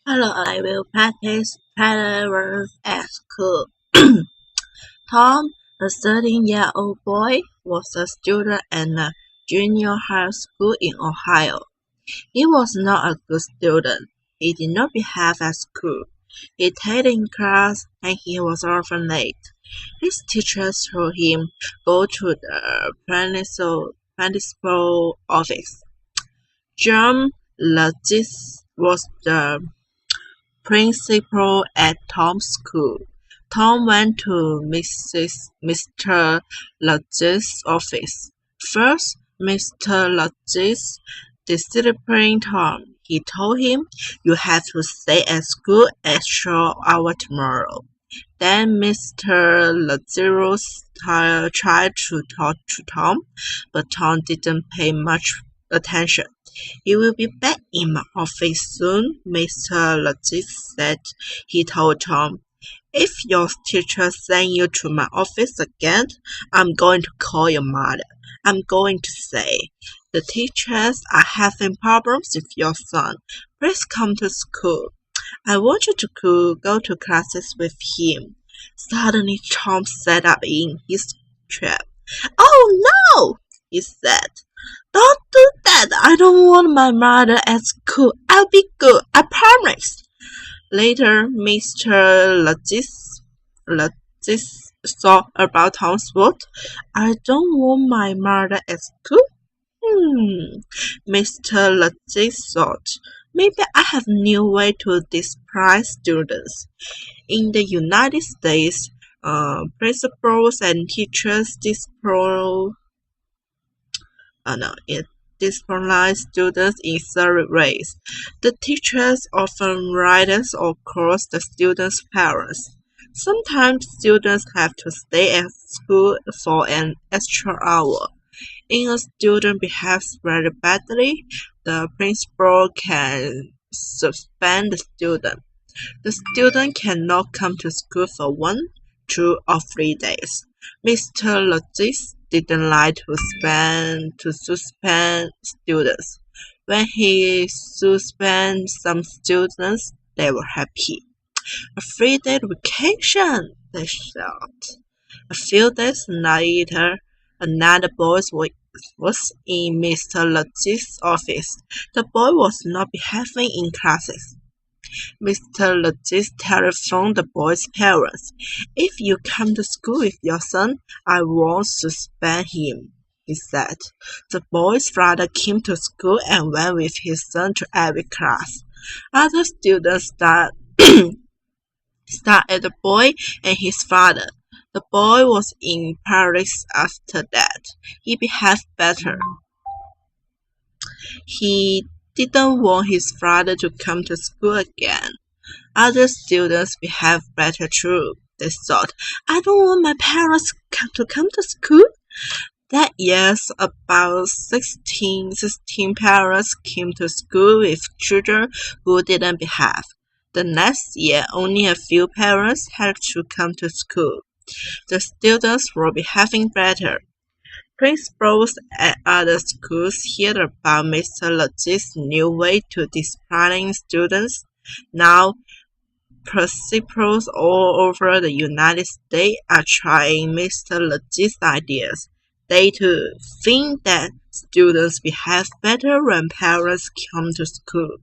Hello, I will practice patterns at school. Tom, a 13-year-old boy, was a student at a junior high school in Ohio. He was not a good student. He did not behave at school. He stayed in class and he was often late. His teachers told him go to the principal office. John Logis was the principal at Tom's school. Tom went to Mr. Lodge's office. First, Mr. Lodge disciplined Tom. He told him, "You have to stay at school extra hour tomorrow." Then Mr. Lodge tried to talk to Tom, but Tom didn't pay much attention. "He will be back in my office soon," Mr. Lodge said. He told Tom, "If your teacher sends you to my office again, I'm going to call your mother. I'm going to say, 'The teachers are having problems with your son. Please come to school. I want you to go to classes with him.'" Suddenly Tom sat up in his chair. "Oh no!" he said. "Don't do that. I don't want my mother at school. I'll be good. I promise." Later, Mr. Logis thought about Tom's word. "I don't want my mother at school." Mr. Logis thought, "Maybe I have a new way to discipline students." In the United States, principals and teachers discipline students in three ways. The teachers often write or call the students' parents. Sometimes students have to stay at school for an extra hour. If a student behaves very badly, the principal can suspend the student. The student cannot come to school for 1, 2, or 3 days. Mr. Logis didn't like to suspend students. When he suspended some students, they were happy. "A 3-day vacation," they shouted. A few days later, another boy was in Mr. Logis' office. The boy was not behaving in classes. Mr. Logis telephoned the boy's parents. "If you come to school with your son, I won't suspend him," he said. The boy's father came to school and went with his son to every class. Other students stared at the boy and his father. The boy was in Paris after that. He behaved better. He didn't want his father to come to school again. Other students behaved better too. They thought, "I don't want my parents to come to school." That year, about 16 parents came to school with children who didn't behave. The next year, only a few parents had to come to school. The students were behaving better. Principals at other schools heard about Mr. Logis' new way to discipline students. Now, principals all over the United States are trying Mr. Logis' ideas. They too think that students behave better when parents come to school.